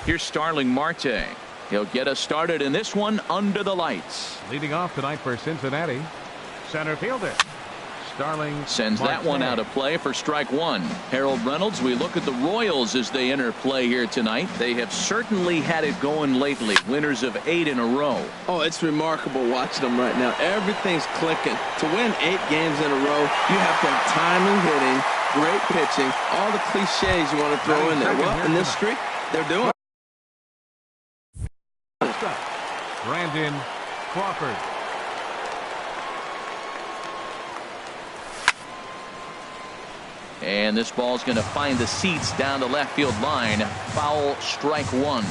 Here's Starling Marte. He'll get us started in this one under the lights. Leading off tonight for Cincinnati, center fielder Starling sends Marte. that one out of play for strike one. Harold Reynolds, we look at the Royals as they enter play here tonight. They have certainly had it going lately. Winners of 8 in a row. Oh, it's remarkable watching them right now. Everything's clicking. To win 8 games in a row, you have to have timing, hitting, great pitching, all the cliches you want to throw in there. Well, in this streak, they're doing. Brandon Crawford. And this ball's going to find the seats down the left field line. Foul, strike one.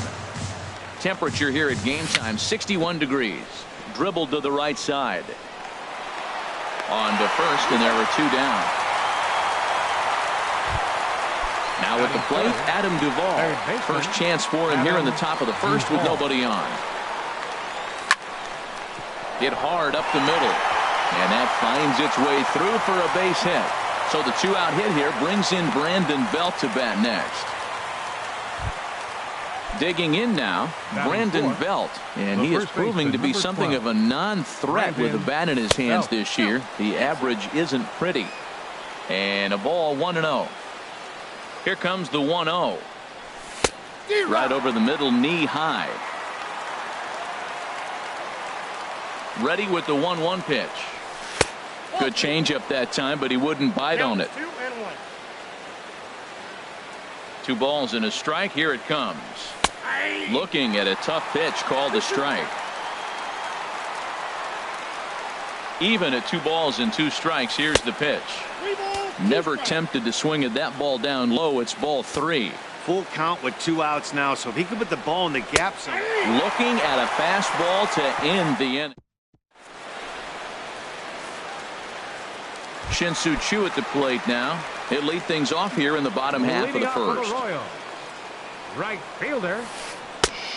Temperature here at game time, 61 degrees. Dribbled to the right side. On to first, and there were 2 down. Now at the plate, Adam Duvall. First chance for him here in the top of the first with nobody on. Hit hard up the middle. And that finds its way through for a base hit. So the 2-out hit here brings in Brandon Belt to bat next. Digging in now, Brandon Belt. And he is proving to be something of a non-threat with the bat in his hands this year. The average isn't pretty. And a ball 1-0. Here comes the 1-0. Right over the middle, knee high. Ready with the 1-1 pitch. Good changeup that time, but he wouldn't bite on it. 2 balls and a strike. Here it comes. Looking at a tough pitch called a strike. Even at 2 balls and 2 strikes. Here's the pitch. Never tempted to swing at that ball down low. It's ball 3. Full count with 2 outs now, so if he could put the ball in the gaps. Looking at a fastball to end the inning. Shin-Soo Choo at the plate now. He'll lead things off here in the bottom half of the first. Right fielder.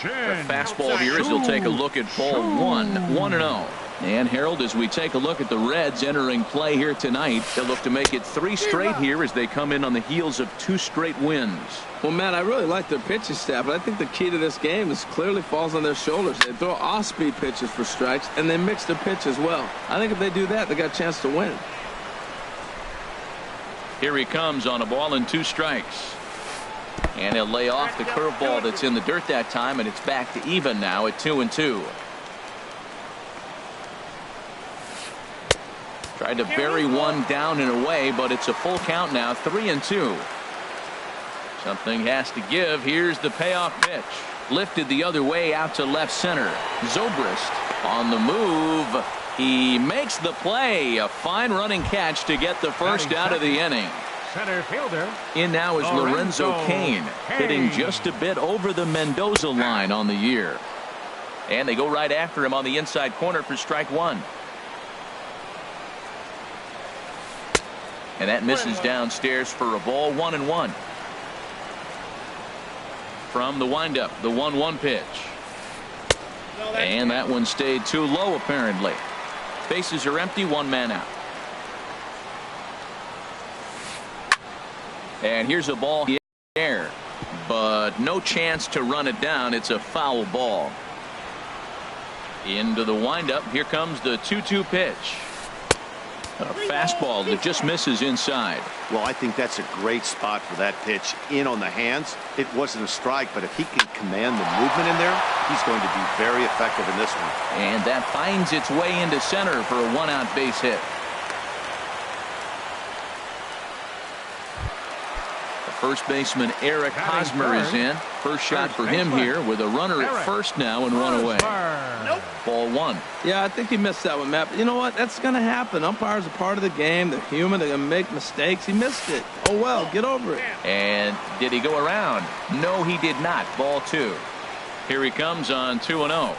The fastball here as he'll take a look at ball 1. 1-0. And Harold, as we take a look at the Reds entering play here tonight, they'll look to make it 3 straight here as they come in on the heels of 2 straight wins. Well, Matt, I really like their pitching staff, but I think the key to this game is clearly falls on their shoulders. They throw off-speed pitches for strikes, and they mix their pitch as well. I think if they do that, they got a chance to win. Here he comes on a ball and 2 strikes. And he'll lay off the curveball that's in the dirt that time, and it's back to even now at 2-2. Tried to bury one down and away, but it's a full count now, 3-2. Something has to give. Here's the payoff pitch. Lifted the other way out to left center. Zobrist on the move. He makes the play. A fine running catch to get the first out of the inning. Center fielder. In now is Lorenzo Cain, hitting just a bit over the Mendoza line on the year. And they go right after him on the inside corner for strike 1. And that misses downstairs for a ball. 1-1. From the windup, the 1-1 pitch. And that one stayed too low apparently. Bases are empty, 1 man out. And here's a ball in the air, but no chance to run it down. It's a foul ball. Into the windup. Here comes the 2-2 pitch. A fastball that just misses inside. Well, I think that's a great spot for that pitch. In on the hands. It wasn't a strike, but if he can command the movement in there, he's going to be very effective in this one. And that finds its way into center for a 1-out base hit. First baseman Eric Hosmer is in. First shot for him here with a runner at first now and 1 away. Ball 1. Yeah, I think he missed that one, Matt. But you know what? That's going to happen. Umpires are part of the game. They're human. They're going to make mistakes. He missed it. Oh, well, get over it. And did he go around? No, he did not. Ball 2. Here he comes on 2-0.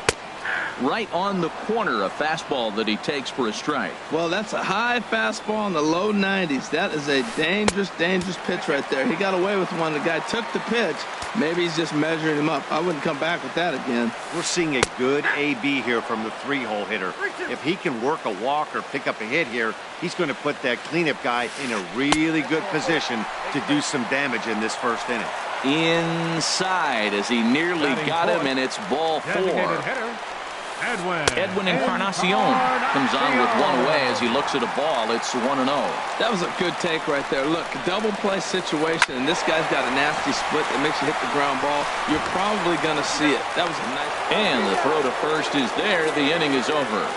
Right on the corner, a fastball that he takes for a strike. Well, that's a high fastball in the low 90s. That is a dangerous, dangerous pitch right there. He got away with one. The guy took the pitch. Maybe he's just measuring him up. I wouldn't come back with that again. We're seeing a good AB here from the 3-hole hitter. If he can work a walk or pick up a hit here, he's going to put that cleanup guy in a really good position to do some damage in this first inning. Inside as he nearly got him, and it's ball 4. Edwin Encarnacion comes on with one away as he looks at a ball. It's 1-0. That was a good take right there. Look, double play situation, and this guy's got a nasty split that makes you hit the ground ball. You're probably going to see it. That was a nice. And the throw to first is there. The inning is over.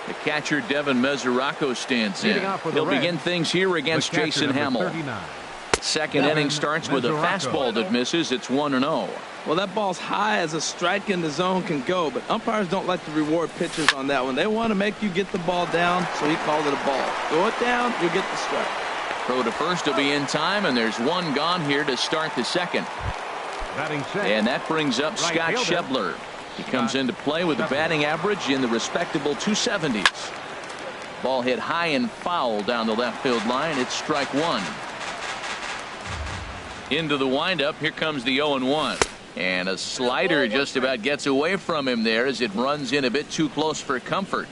The catcher, Devin Mesoraco, stands in. He'll begin things here against Jason Hamill. Second inning starts with a fastball that misses. It's 1-0. Well, that ball's high as a strike in the zone can go, but umpires don't like to reward pitchers on that one. They want to make you get the ball down, so he called it a ball. Throw it down, you get the strike. Throw to first will be in time, and there's one gone here to start the second. And that brings up Scott Schebler. He comes into play with a batting average in the respectable 270s. Ball hit high and foul down the left field line. It's strike one. Into the windup. Here comes the 0-1. And a slider just about gets away from him there as it runs in a bit too close for comfort.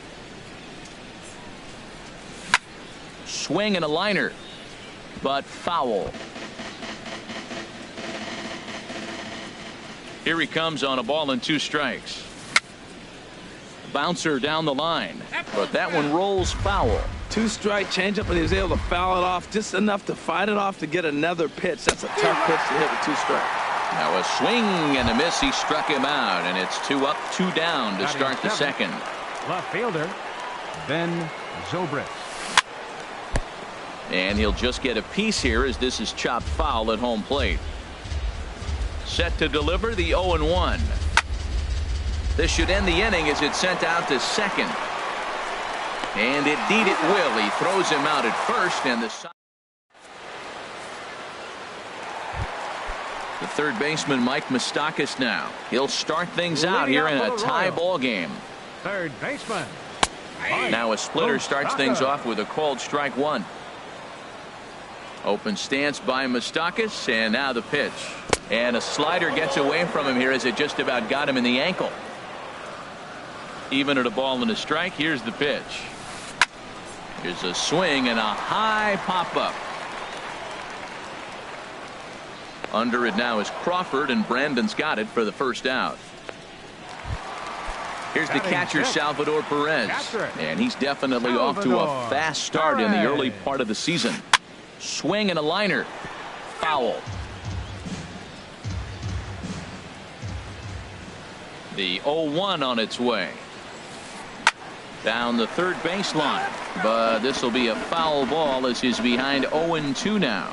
Swing and a liner, but foul. Here he comes on a ball and 2 strikes. Bouncer down the line, but that one rolls foul. 2-strike changeup, and he was able to foul it off just enough to fight it off to get another pitch. That's a tough pitch to hit with 2 strikes. Now a swing and a miss. He struck him out, and it's 2 up, 2 down to start the second. Left fielder Ben Zobrist. And he'll just get a piece here as this is chopped foul at home plate. Set to deliver the 0-1. This should end the inning as it's sent out to second. And indeed it will. He throws him out at first, and the third baseman Mike Moustakas now. He'll start things out here in a tie ball game. Third baseman. Now a splitter starts things off with a called strike one. Open stance by Moustakas, and now the pitch. And a slider gets away from him here as it just about got him in the ankle. Even at a ball and a strike, here's the pitch. Here's a swing and a high pop-up. Under it now is Crawford, and Brandon's got it for the first out. Here's the catcher, Salvador Perez. And he's definitely off to a fast start in the early part of the season. Swing and a liner. Foul. The 0-1 on its way. Down the third baseline. But this will be a foul ball as he's behind 0-2 now.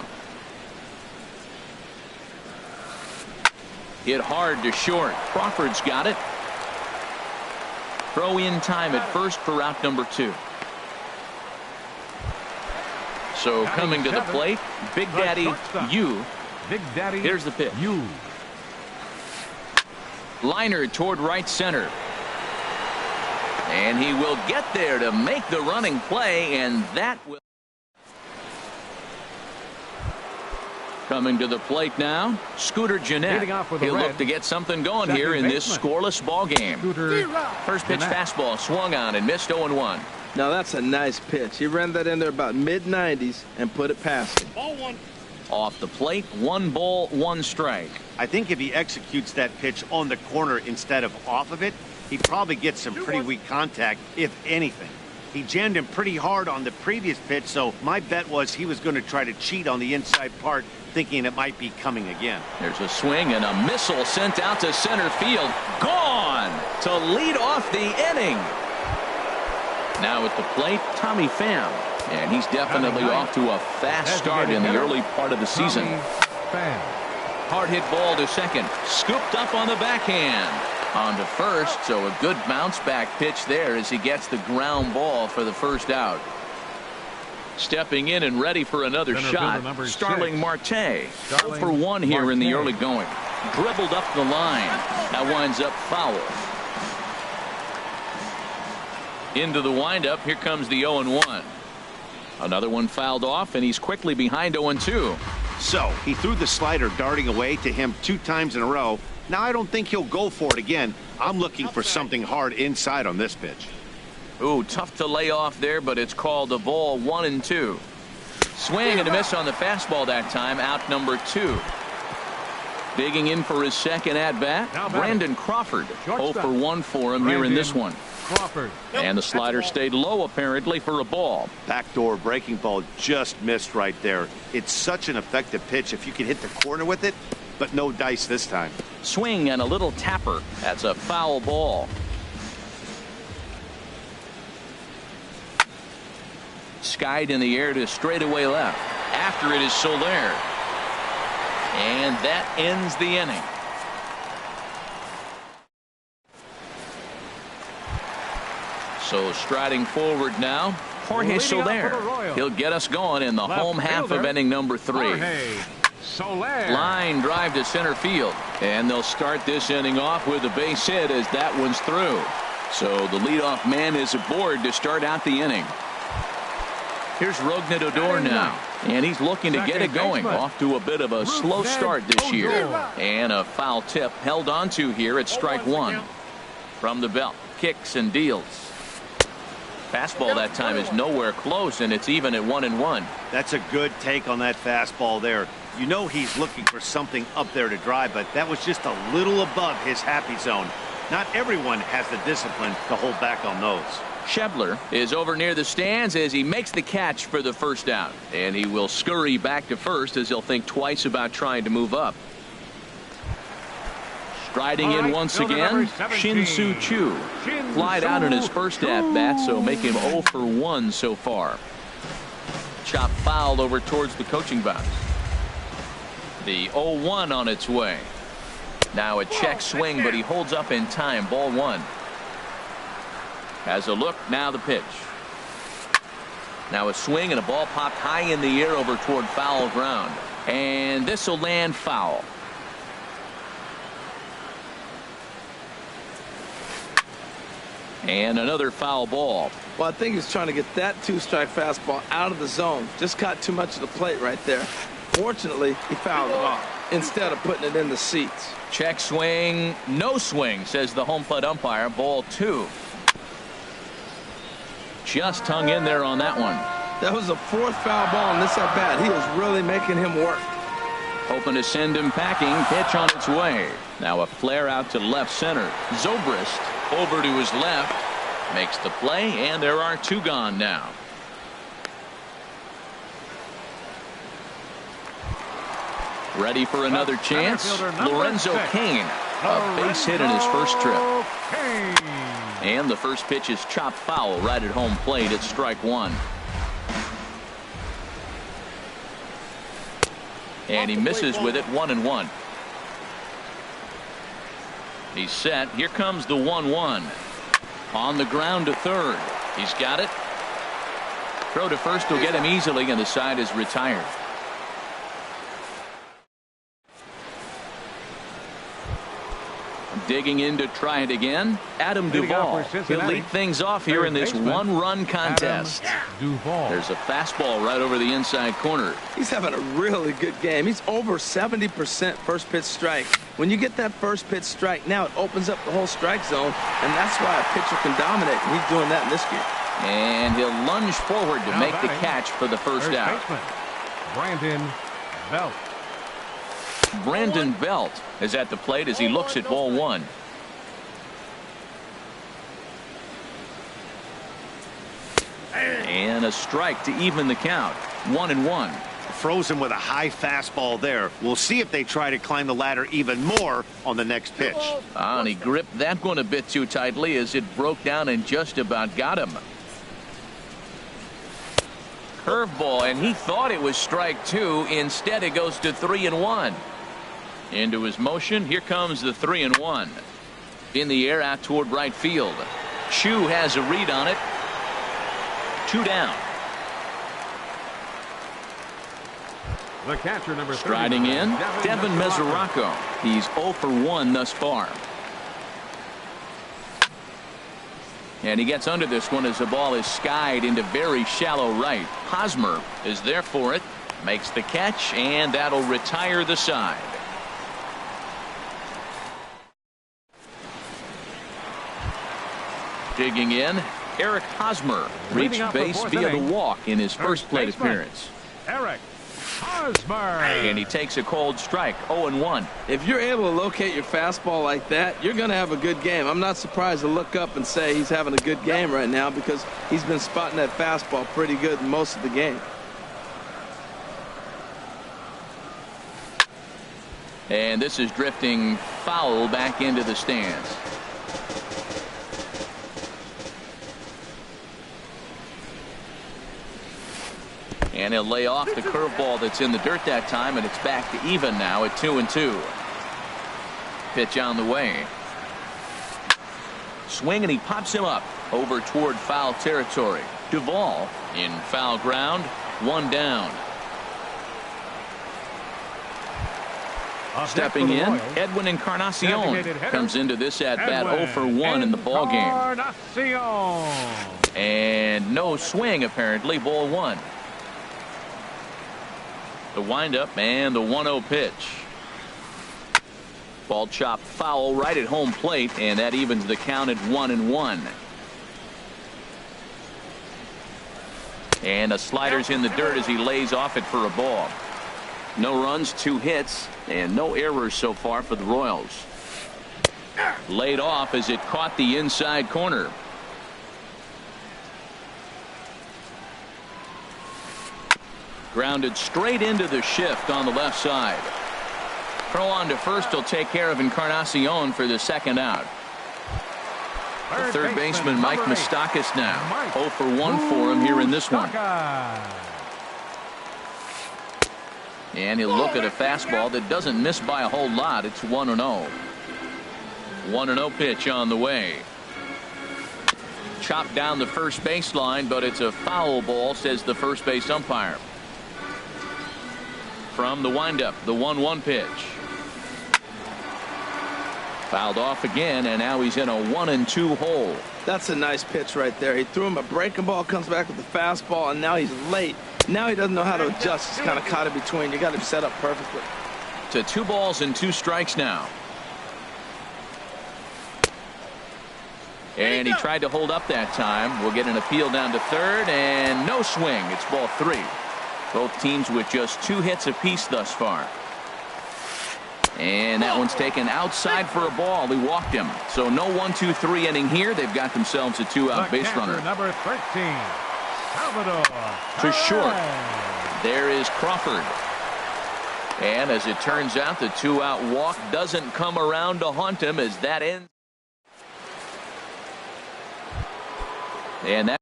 Hit hard to short. Crawford's got it. Throw in time at first for out number 2. So coming to the plate, Big Daddy Yu. Here's the pitch. Liner toward right center. And he will get there to make the running play, and that will. Coming to the plate now, Scooter Gennett. He'll look to get something going here in this scoreless ball game. First pitch fastball swung on and missed 0-1. Now that's a nice pitch. He ran that in there about mid-90s and put it past him. Ball 1. Off the plate, 1 ball, 1 strike. I think if he executes that pitch on the corner instead of off of it, he probably gets some pretty weak contact, if anything. He jammed him pretty hard on the previous pitch, so my bet was he was going to try to cheat on the inside part, thinking it might be coming again. There's a swing and a missile sent out to center field. Gone to lead off the inning. Now at the plate, Tommy Pham. And he's definitely off to a fast start in the early part of the season. Hard hit ball to second. Scooped up on the backhand. On to first, so a good bounce back pitch there as he gets the ground ball for the first out. Stepping in and ready for another shot, Starling Marte. 0 for 1 here in the early going. dribbled up the line. That winds up foul. Into the windup. Here comes the 0-1. Another one fouled off, and he's quickly behind 0-2. So he threw the slider darting away to him 2 times in a row. Now I don't think he'll go for it again. I'm looking for something hard inside on this pitch. Ooh, tough to lay off there, but it's called a ball 1-2. Swing and a miss on the fastball that time. Out number 2. Digging in for his second at bat, Brandon Crawford. 0 for 1 for him here in this one. Crawford. And the slider stayed low apparently for a ball. Backdoor breaking ball just missed right there. It's such an effective pitch if you can hit the corner with it, but no dice this time. Swing and a little tapper. That's a foul ball. Skied in the air to straightaway left. After it is Soler. And that ends the inning. So striding forward now, Jorge Soler. He'll get us going in the home half of inning number 3. Line drive to center field. And they'll start this inning off with a base hit as that one's through. So the leadoff man is aboard to start out the inning. Here's Rougned Odor now. And he's looking to get it going. Off to a bit of a slow start this year. And a foul tip held onto here at strike 1. From the belt. Kicks and deals. Fastball that time is nowhere close, and it's even at 1-1. That's a good take on that fastball there. You know he's looking for something up there to drive, but that was just a little above his happy zone. Not everyone has the discipline to hold back on those. Schebler is over near the stands as he makes the catch for the first out. And he will scurry back to first as he'll think twice about trying to move up. Striding in once again, Shin-Soo Choo. Flied out in his first at-bat, so make him 0 for 1 so far. Chop foul over towards the coaching box. The 0-1 on its way. Now a check swing, but he holds up in time. Ball 1. Has a look. Now the pitch. Now a swing and a ball popped high in the air over toward foul ground. And this will land foul. And another foul ball. Well, I think he's trying to get that 2-strike fastball out of the zone. Just caught too much of the plate right there. Fortunately, he fouled it off instead of putting it in the seats. Check swing. No swing, says the home plate umpire. Ball 2. Just hung in there on that one. That was the 4th foul ball in this at-bat. He is really making him work. Hoping to send him packing. Pitch on its way. Now a flare out to left center. Zobrist over to his left. Makes the play, and there are 2 gone now. Ready for another chance. Lorenzo Cain. A base hit in his first trip. And the first pitch is chopped foul right at home plate at strike 1. And he misses with it. 1-1. He's set. Here comes the 1-1. On the ground to third. He's got it. Throw to first will get him easily, and the side is retired. Digging in to try it again, Adam Duvall. He'll lead things off here in this 1-run contest. There's a fastball right over the inside corner. He's having a really good game. He's over 70% first pitch strike. When you get that first pitch strike, now it opens up the whole strike zone, and that's why a pitcher can dominate. And he's doing that in this game. And he'll lunge forward to make the catch for the first out. Brandon Belt. Brandon Belt is at the plate as he looks at ball 1. And a strike to even the count. 1-1. Frozen with a high fastball there. We'll see if they try to climb the ladder even more on the next pitch. And he gripped that one a bit too tightly as it broke down and just about got him. Curveball, and he thought it was strike 2. Instead, it goes to 3-1. Into his motion. Here comes the 3-1. In the air out toward right field. Choo has a read on it. 2 down. The catcher, number 39, Striding in, Devin Mesoraco. He's 0 for 1 thus far. And he gets under this one as the ball is skied into very shallow right. Hosmer is there for it, makes the catch, and that'll retire the side. Digging in, Eric Hosmer reached base via the walk in his first plate appearance. Eric Hosmer. And he takes a cold strike, 0-1. If you're able to locate your fastball like that, you're going to have a good game. I'm not surprised to look up and say he's having a good game right now because he's been spotting that fastball pretty good most of the game. And this is drifting foul back into the stands. And he'll lay off the curveball that's in the dirt that time, and it's back to even now at 2-2. Pitch on the way. Swing, and he pops him up over toward foul territory. Duvall in foul ground, 1 down. Stepping in, Edwin Encarnacion comes into this at bat 0 for 1 in the ball game. And no swing apparently, ball 1. The windup and the 1-0 pitch. Ball chopped foul right at home plate, and that evens the count at 1-1. And a slider's in the dirt as he lays off it for a ball. No runs, 2 hits, and no errors so far for the Royals. Laid off as it caught the inside corner. Grounded straight into the shift on the left side. Throw on to first will take care of Encarnacion for the second out. The third baseman Mike Moustakas now 0 for 1 for him here in this one. And he'll look at a fastball that doesn't miss by a whole lot. It's 1-0. 1-0 pitch on the way. Chopped down the first baseline, but it's a foul ball, says the first base umpire. From the windup, the 1-1 pitch. Fouled off again, and now he's in a 1-2 hole. That's a nice pitch right there. He threw him a breaking ball, comes back with the fastball, and now he's late. Now he doesn't know how to adjust. He's kind of caught in between. You got him set up perfectly. To 2 balls and 2 strikes now. And he tried to hold up that time. We'll get an appeal down to third, and no swing. It's ball 3. Both teams with just 2 hits apiece thus far. And that one's taken outside for a ball. He walked him. So no 1-2-3 inning here. They've got themselves a 2-out base runner. Number 13, Salvador. To short. There is Crawford. And as it turns out, the 2-out walk doesn't come around to haunt him as that ends. And that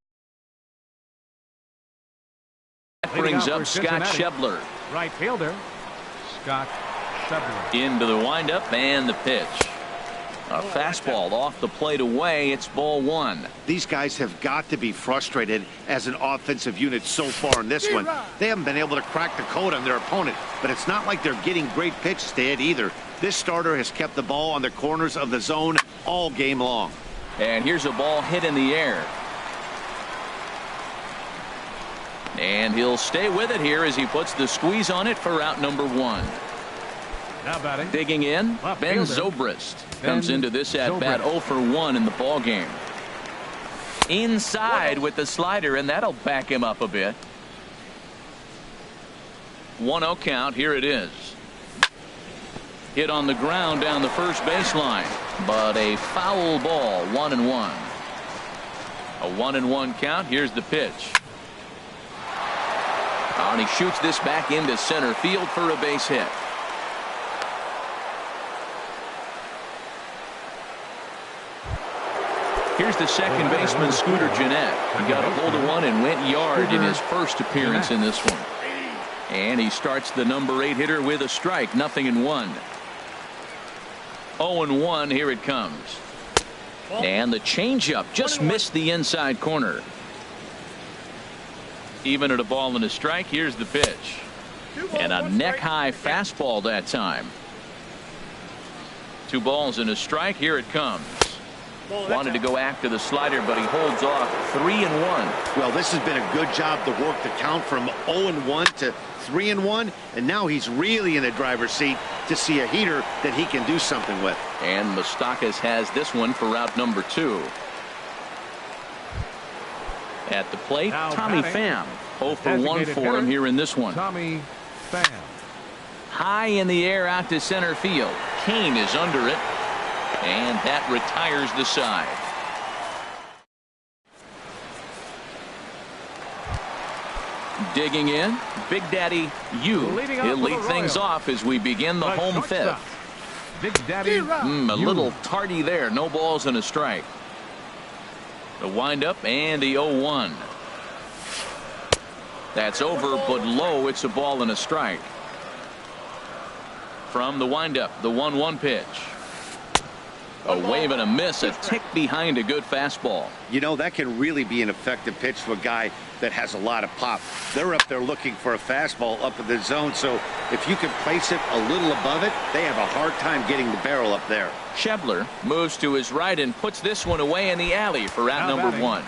brings up Scott Schebler. Right fielder, Scott Schebler. Into the windup and the pitch. A fastball off the plate away. It's ball 1. These guys have got to be frustrated as an offensive unit so far in this one. They haven't been able to crack the code on their opponent, but it's not like they're getting great pitches to hit either. This starter has kept the ball on the corners of the zone all game long. And here's a ball hit in the air. And he'll stay with it here as he puts the squeeze on it for out number 1. Now batting. Digging in, Ben Zobrist comes into this at bat 0 for 1 in the ball game. Inside with the slider, and that'll back him up a bit. 1-0 count. Here it is. Hit on the ground down the first baseline, but a foul ball. 1-1. A 1-1 count. Here's the pitch. And he shoots this back into center field for a base hit. Here's the second baseman, Scooter Gennett. He got a hold of one and went yard in his first appearance in this one. And he starts the number 8 hitter with a strike. 0-1. 0-1. Here it comes. And the changeup just missed the inside corner. Even at a ball and a strike. Here's the pitch. And a neck-high fastball that time. 2 balls and a strike. Here it comes. Wanted to go after the slider, but he holds off. 3-1. Well, this has been a good job to work the count from 0-1 to 3-1, and now he's really in the driver's seat to see a heater that he can do something with. And Moustakas has this one for route number 2. At the plate, Now Tommy batting, Pham. 0 for 1 for him here in this one. Tommy Pham. High in the air out to center field. Kane is under it, and that retires the side. Digging in, Big Daddy Yu. He'll lead things off as we begin the home fifth. Big Daddy A little tardy there. No balls and a strike. The windup and the 0-1. That's over, but low. It's a ball and a strike. From the windup, the 1-1 pitch. A wave and a miss, a tick behind a good fastball. You know, that can really be an effective pitch to a guy that has a lot of pop. They're up there looking for a fastball up in the zone, so if you can place it a little above it, they have a hard time getting the barrel up there. Schebler moves to his right and puts this one away in the alley for out number 1.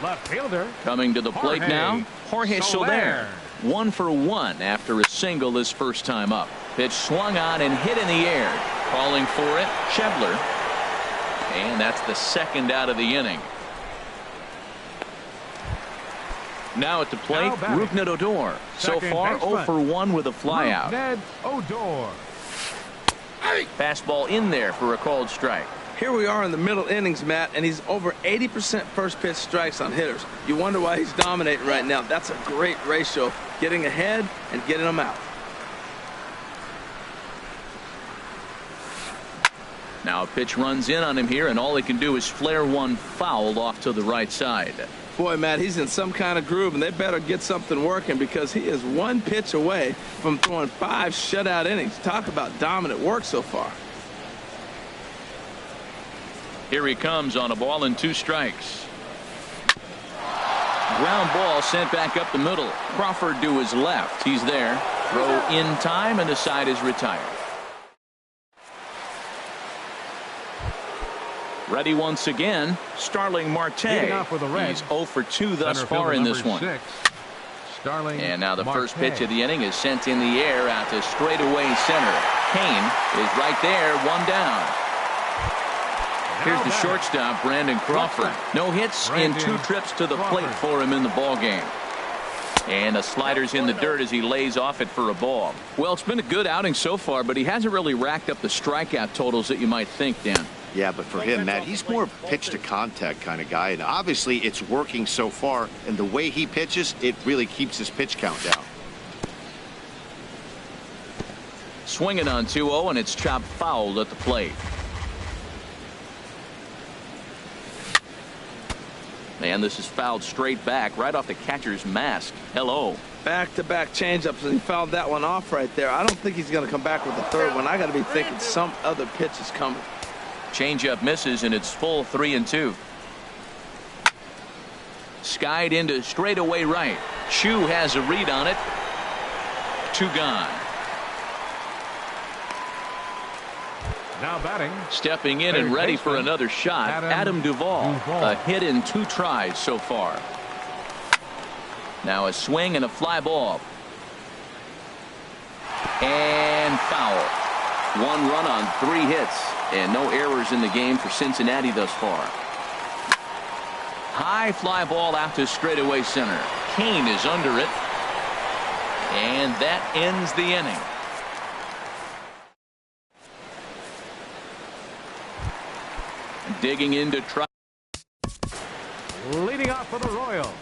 Left fielder. Coming to the plate now, Jorge Soler. 1 for 1 after a single his first time up. Pitch swung on and hit in the air. Calling for it, Schebler. And that's the second out of the inning. Now at the plate, Rougned Odor. So far, 0 for 1 with a flyout. Rougned Odor. Fastball in there for a called strike. Here we are in the middle innings, Matt, and he's over 80% first pitch strikes on hitters. You wonder why he's dominating right now. That's a great ratio, getting ahead and getting them out. Now a pitch runs in on him here, and all he can do is flare one foul off to the right side. Boy, Matt, he's in some kind of groove, and they better get something working because he is 1 pitch away from throwing 5 shutout innings. Talk about dominant work so far. Here he comes on a ball and 2 strikes. Ground ball sent back up the middle. Crawford to his left. He's there. Throw in time, and the side is retired. Ready once again, Starling Marte. He's 0 for 2 thus far in this one. And now the first pitch of the inning is sent in the air out to straightaway center. Kane is right there, 1 down. Here's the shortstop, Brandon Crawford. No hits in 2 trips to the plate for him in the ballgame. And the slider's in the dirt as he lays off it for a ball. Well, it's been a good outing so far, but he hasn't really racked up the strikeout totals that you might think, Dan. Yeah, but for him, Matt, he's more of a pitch-to-contact kind of guy, and obviously it's working so far, and the way he pitches, it really keeps his pitch count down. Swinging on 2-0, and it's chopped foul at the plate. And this is fouled straight back, right off the catcher's mask. Hello. Back-to-back changeups, and he fouled that one off right there. I don't think he's going to come back with the third one. I got to be thinking some other pitch is coming. Changeup misses, and it's full 3-2. Skied into straightaway right. Chu has a read on it. 2 gone. Now batting. Stepping in and ready for another shot, Adam Duvall. A hit in 2 tries so far. Now a swing and a fly ball. And foul. 1 run on 3 hits. And no errors in the game for Cincinnati thus far. High fly ball out to straightaway center. Kane is under it. And that ends the inning. Digging in to try. Leading off for the Royals.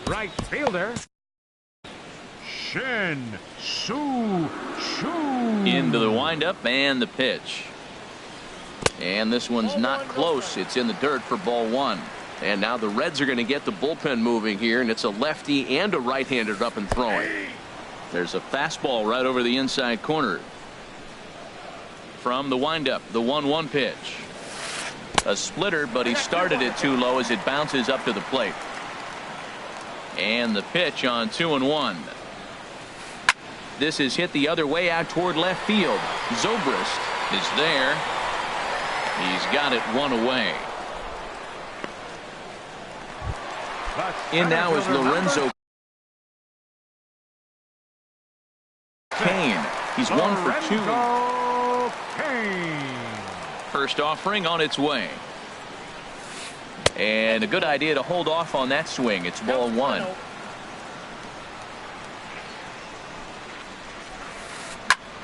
Right fielder. Shin Soo Choo. Into the windup and the pitch. And this one's not close. It's in the dirt for ball 1. And now the Reds are going to get the bullpen moving here, and it's a lefty and a right-hander up and throwing. There's a fastball right over the inside corner. From the windup, the 1-1 pitch. A splitter, but he started it too low as it bounces up to the plate. And the pitch on 2-1. This is hit the other way out toward left field. Zobrist is there. He's got it one away. In now is Lorenzo Kane. He's 1 for 2. First offering on its way. And a good idea to hold off on that swing. It's ball 1.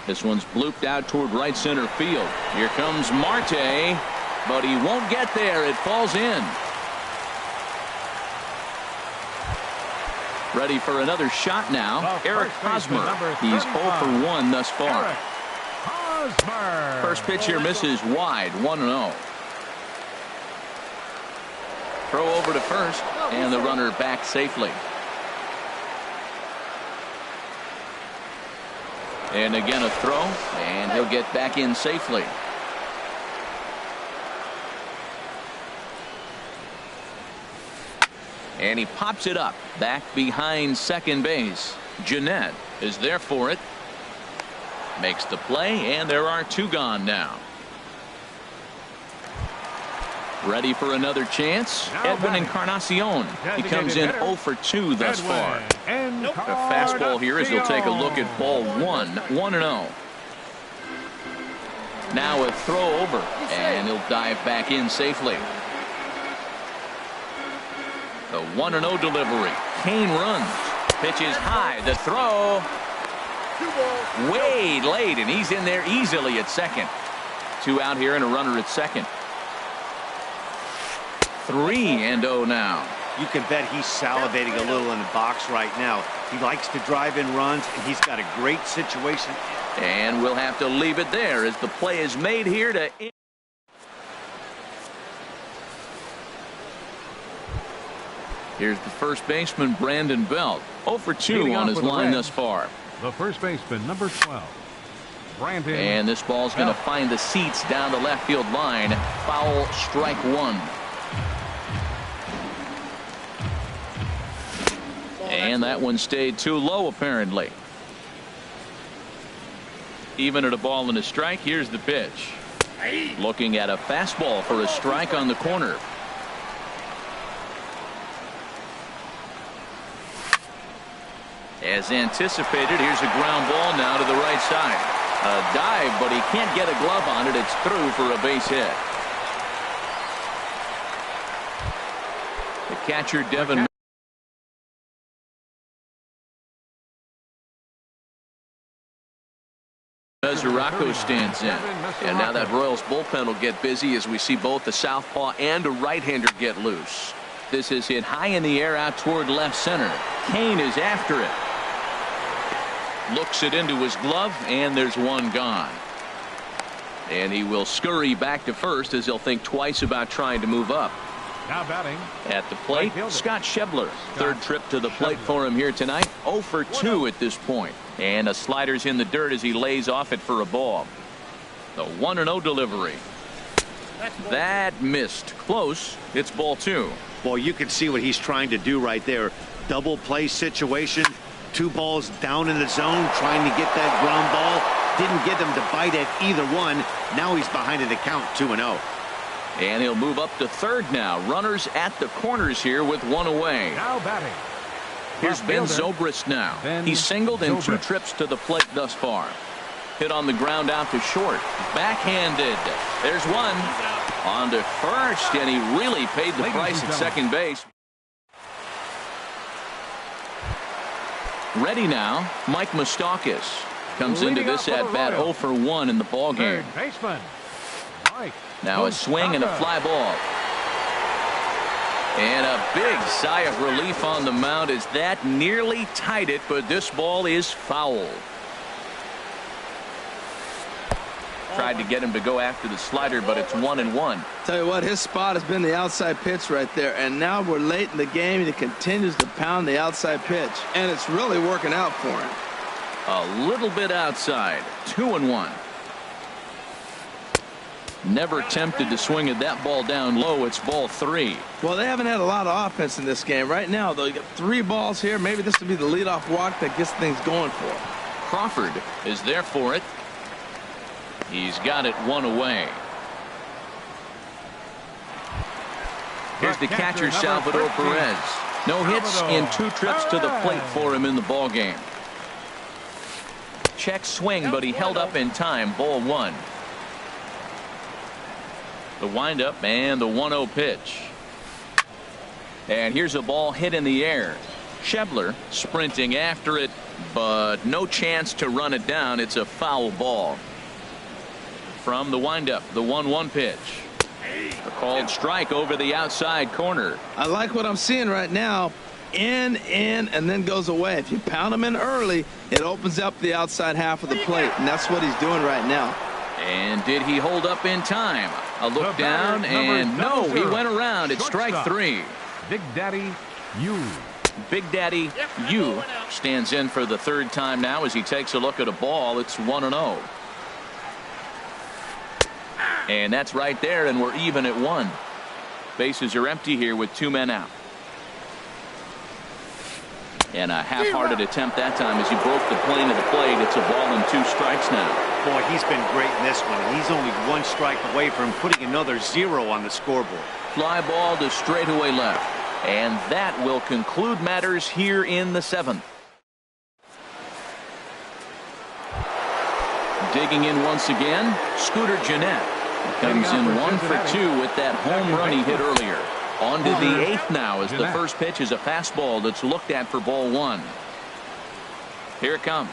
This one's blooped out toward right center field. Here comes Marte, but he won't get there. It falls in. Ready for another shot now. Eric Hosmer. He's 0 for 1 thus far. First pitch here misses wide. 1-0. Throw over to first, and the runner back safely. And again a throw, and he'll get back in safely. And he pops it up back behind second base. Jeanette is there for it. Makes the play, and there are 2 gone now. Ready for another chance. Edwin Encarnacion. He comes in 0 for 2 thus far. The fastball here as he'll take a look at ball 1. 1-0. Now a throw over, and he'll dive back in safely. The 1-0 delivery. Kane runs. Pitch is high. The throw. Way late, and he's in there easily at second. 2 out here and a runner at second. 3-0 now. You can bet he's salivating a little in the box right now. He likes to drive in runs, and he's got a great situation. And we'll have to leave it there as the play is made here to. Here's the first baseman, Brandon Belt. 0 for 2 on his line thus far. The first baseman, number 12. Brandon. And this ball's going to find the seats down the left field line. Foul, strike 1. And that one stayed too low, apparently. Even at a ball and a strike, here's the pitch. Looking at a fastball for a strike on the corner. As anticipated, here's a ground ball now to the right side. A dive, but he can't get a glove on it. It's through for a base hit. The catcher, Devin Mesoraco stands in. And now that Royals bullpen will get busy as we see both the southpaw and a right-hander get loose. This is hit high in the air out toward left center. Kane is after it. Looks it into his glove, and there's one gone. And he will scurry back to first as he'll think twice about trying to move up. Now batting. At the plate, Scott Schebler. Third trip to the plate for him here tonight. 0 for 2 at this point. And a slider's in the dirt as he lays off it for a ball. The 1-0 delivery. That missed. Close. It's ball 2. Well, you can see what he's trying to do right there. Double play situation. 2 balls down in the zone, trying to get that ground ball. Didn't get him to bite at either one. Now he's behind in the count, 2-0. And he'll move up to third now. Runners at the corners here with 1 away. Now batting. Here's Ben Zobrist now. He's singled in 2 trips to the plate thus far. Hit on the ground out to short. Backhanded. There's one. On to first, and he really paid the price at second base. Ready now, Mike Moustakas comes into this at bat 0 for 1 in the ball game. Now a swing and a fly ball. And a big sigh of relief on the mound as that nearly tied it, but this ball is foul. Tried to get him to go after the slider, but it's 1-1. Tell you what, his spot has been the outside pitch right there, and now we're late in the game and he continues to pound the outside pitch, and it's really working out for him. A little bit outside. 2-1. Never tempted to swing at that ball down low. It's ball 3. Well, they haven't had a lot of offense in this game right now, though. You got 3 balls here. Maybe this will be the leadoff walk that gets things going for him. Crawford is there for it. He's got it one away. Here's the catcher, Salvador Perez. No hits in 2 trips to the plate for him in the ball game. Check swing, but he held up in time. Ball 1. The windup and the 1-0 pitch. And here's a ball hit in the air. Schebler sprinting after it, but no chance to run it down. It's a foul ball. From the windup, the 1-1 pitch. A called strike over the outside corner. I like what I'm seeing right now. In, and then goes away. If you pound him in early, it opens up the outside half of the plate, and that's what he's doing right now. And did he hold up in time? A look down, and no, he went around. It's strike 3. Big Daddy Yu. Big Daddy Yu stands in for the 3rd time now as he takes a look at a ball. It's 1-0. And that's right there, and we're even at 1. Bases are empty here with 2 men out. And a half-hearted attempt that time as he broke the plane of the plate. It's a ball and 2 strikes now. Boy, he's been great in this one. He's only 1 strike away from putting another 0 on the scoreboard. Fly ball to straightaway left. And that will conclude matters here in the 7th. Digging in once again, Scooter Gennett comes in 1 for 2 with that home run he hit earlier. On to the 8th now as the first pitch is a fastball that's looked at for ball 1. Here it comes.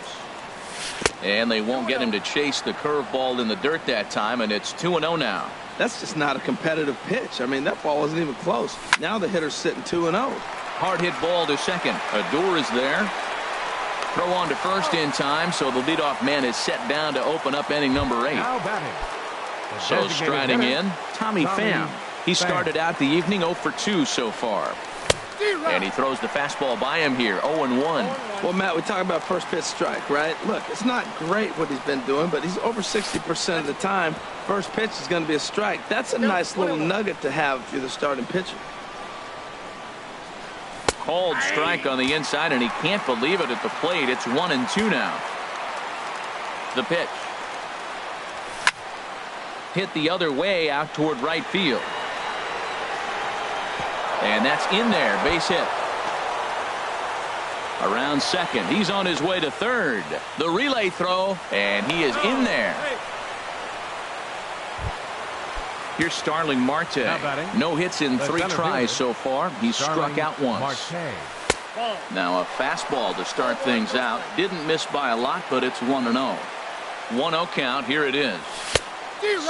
And they won't get him to chase the curveball in the dirt that time, and it's 2-0 now. That's just not a competitive pitch. I mean, that ball wasn't even close. Now the hitter's sitting 2-0. Hard hit ball to second. Adore is there. Throw on to first in time, so the leadoff man is set down to open up inning number 8. So striding in, Tommy Pham. He started out the evening 0 for 2 so far. And he throws the fastball by him here, 0-1. Well, Matt, we talk about first pitch strike, right? Look, it's not great what he's been doing, but he's over 60% of the time. First pitch is going to be a strike. That's a nice little nugget to have if you're the starting pitcher. Called strike on the inside, and he can't believe it at the plate. It's 1-2 now. The pitch. Hit the other way out toward right field. And that's in there. Base hit. Around second. He's on his way to third. The relay throw, and he is in there. Here's Starling Marte. No hits in 3 tries so far. He's struck out once. Now a fastball to start things out. Didn't miss by a lot, but it's 1-0. 1-0 count. Here it is.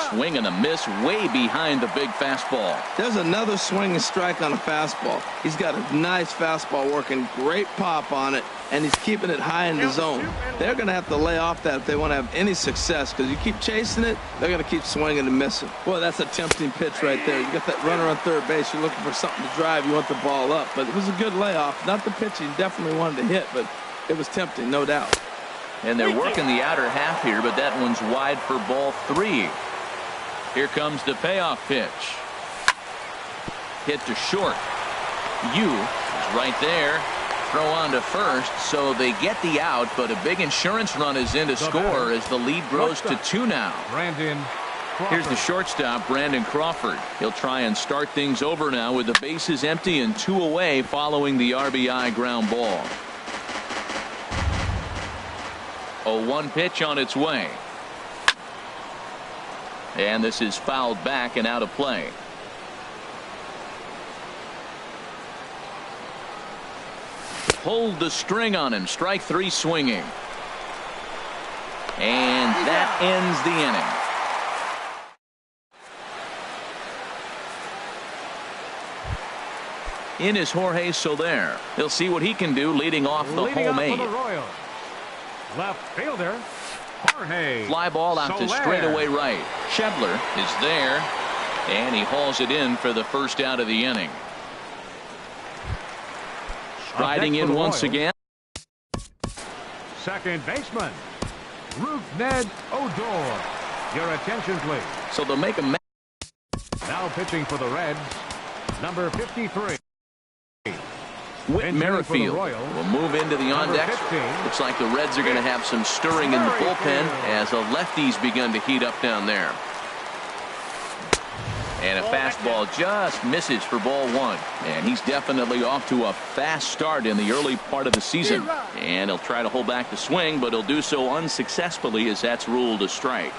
Swing and a miss way behind the big fastball. There's another swing and strike on a fastball. He's got a nice fastball working, great pop on it, and he's keeping it high in the zone. They're going to have to lay off that if they want to have any success, because you keep chasing it, they're going to keep swinging and missing. Boy, that's a tempting pitch right there. You got that runner on third base. You're looking for something to drive. You want the ball up, but it was a good layoff. Not the pitch he definitely wanted to hit, but it was tempting, no doubt. And they're working the outer half here, but that one's wide for ball 3. Here comes the payoff pitch. Hit to short. Yu is right there. Throw on to first, so they get the out, but a big insurance run is in to score as the lead grows to 2 now. Here's the shortstop, Brandon Crawford. He'll try and start things over now with the bases empty and 2 away following the RBI ground ball. A 1 pitch on its way. And this is fouled back and out of play. Pulled the string on him. Strike 3 swinging. And that ends the inning. In is Jorge Soler. He'll see what he can do leading off the home 8. Left fielder, Jorge. Fly ball out to straightaway right. Schebler is there, and he hauls it in for the first out of the inning. Striding in once again. Second baseman, Ruth Ned Odor. Your attention, please. So they'll make a now pitching for the Reds, number 53. Whit Merrifield will move into the on-deck. Looks like the Reds are going to have some stirring in the bullpen as the lefties begun to heat up down there. And a fastball just misses for ball one. And he's definitely off to a fast start in the early part of the season. And he'll try to hold back the swing, but he'll do so unsuccessfully as that's ruled a strike.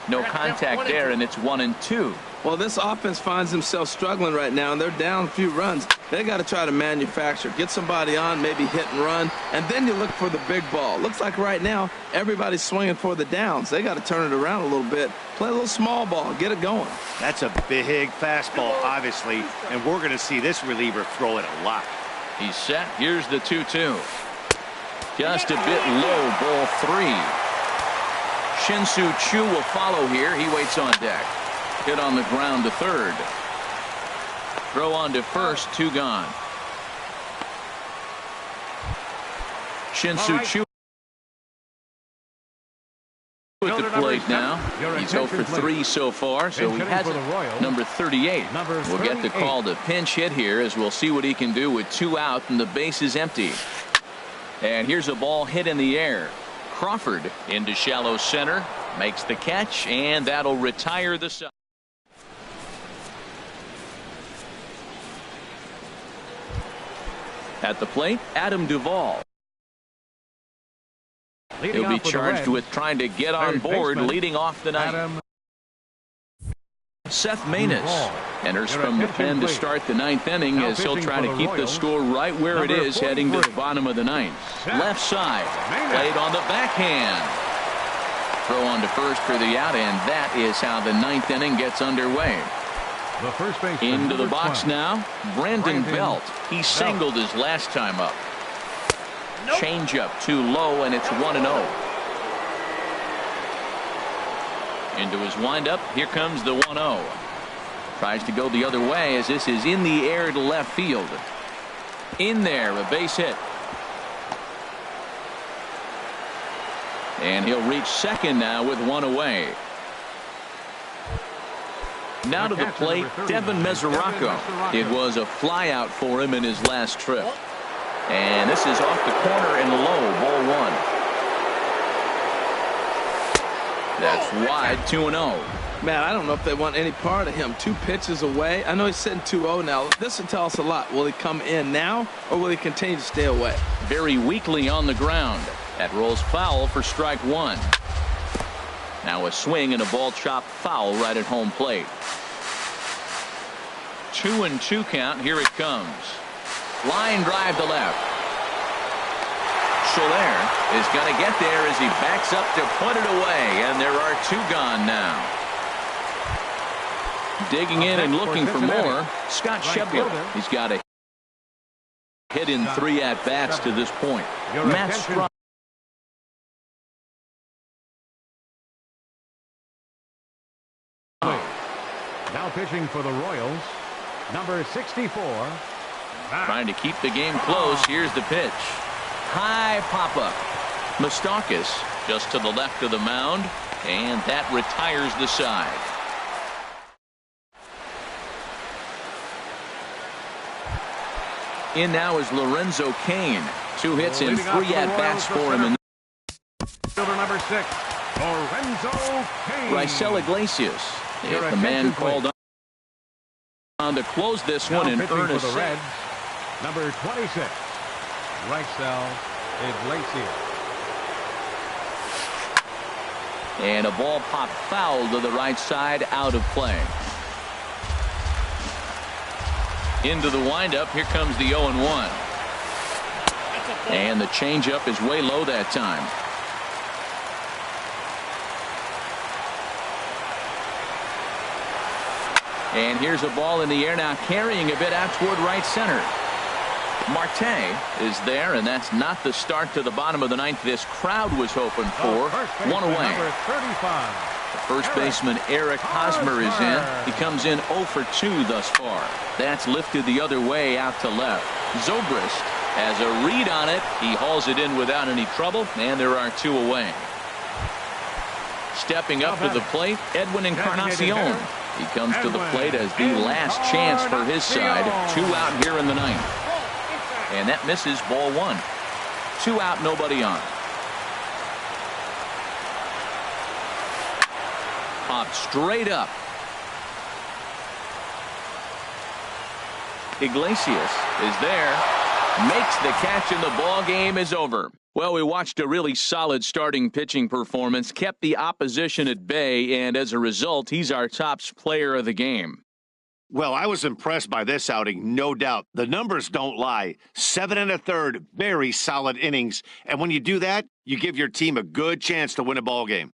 No contact there, and it's 1-2. Well, this offense finds themselves struggling right now, and they're down a few runs. They got to try to manufacture, get somebody on, maybe hit and run, and then you look for the big ball. Looks like right now everybody's swinging for the downs. They got to turn it around a little bit, play a little small ball, get it going. That's a big fastball, obviously, and we're going to see this reliever throw it a lot. He's set. Here's the 2-2. Just a bit low, ball three. Shin-Soo Choo will follow here. He waits on deck. Hit on the ground to third. Throw on to first, two gone. Shin-Soo Choo at the plate now. He's 0 for 3 so far, so he has it. Number 38 will get the call to pinch hit here, as we'll see what he can do with 2 out and the base is empty. And here's a ball hit in the air. Crawford into shallow center, makes the catch, and that'll retire the side. At the plate, Adam Duvall. He'll be charged with trying to get on board, leading off the night. Seth Maness enters from the pen to start the 9th inning, as he'll try to keep the score right where it is heading to the bottom of the 9th. Left side, played on the backhand. Throw on to first for the out, and that is how the 9th inning gets underway. Into the box now, Brandon Belt. He singled his last time up. Changeup too low, and it's 1-0. Into his windup, here comes the 1-0. Tries to go the other way, as this is in the air to left field. In there, a base hit. And he'll reach second now with 1 away. Now to the plate, Devin Mesoraco. It was a flyout for him in his last trip. And this is off the corner and low, ball 1. That's wide, 2-0. Man, I don't know if they want any part of him. 2 pitches away. I know he's sitting 2-0 now. This will tell us a lot. Will he come in now, or will he continue to stay away? Very weakly on the ground. That rolls foul for strike 1. Now a swing and a ball chopped foul right at home plate. 2-2 count. Here it comes. Line drive to left. Soler is going to get there as he backs up to put it away, and there are 2 gone now. Digging in and looking for more, Scott Schebler. He's got a hit in 3 at-bats to this point. Matt Strum. Now pitching for the Royals, number 64. Trying to keep the game close. Here's the pitch. High pop-up. Moustakas just to the left of the mound, and that retires the side. In now is Lorenzo Cain. 2 hits and 3 at-bats for him. Fielder number 6, Lorenzo Cain. Raisel Iglesias is the man called on to close this one in earnest. For the Reds, number 26, Raisel Iglesias. And a ball popped foul to the right side, out of play. Into the windup, here comes the 0-1. And the changeup is way low that time. And here's a ball in the air now, carrying a bit out toward right center. Marte is there, and that's not the start to the bottom of the 9th this crowd was hoping for. 1 away. Number 35. The first baseman Eric Hosmer is in. He comes in 0 for 2 thus far. That's lifted the other way out to left. Zobrist has a read on it. He hauls it in without any trouble, and there are 2 away. Stepping up to the plate, Edwin Encarnacion. He comes to the plate as the last chance for his side. 2 out here in the ninth. And that misses, ball 1. 2 out, nobody on. Popped straight up. Iglesias is there. Makes the catch, and the ball game is over. Well, we watched a really solid starting pitching performance, kept the opposition at bay, and as a result, he's our top player of the game. Well, I was impressed by this outing, no doubt. The numbers don't lie. 7 1/3, very solid innings. And when you do that, you give your team a good chance to win a ball game.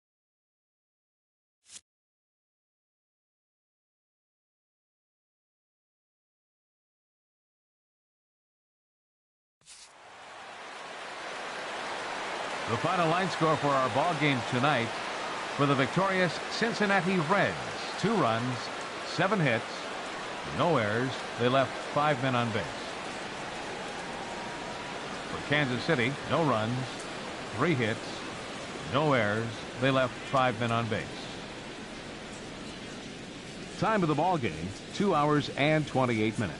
The final line score for our ball game tonight: for the victorious Cincinnati Reds, 2 runs, 7 hits, no errors. They left 5 men on base. For Kansas City, no runs, 3 hits, no errors. They left 5 men on base. Time of the ball game, 2 hours and 28 minutes.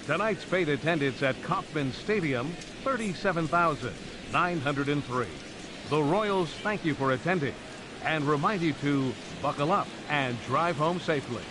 Tonight's paid attendance at Kauffman Stadium, 37,903. The Royals thank you for attending and remind you to buckle up and drive home safely.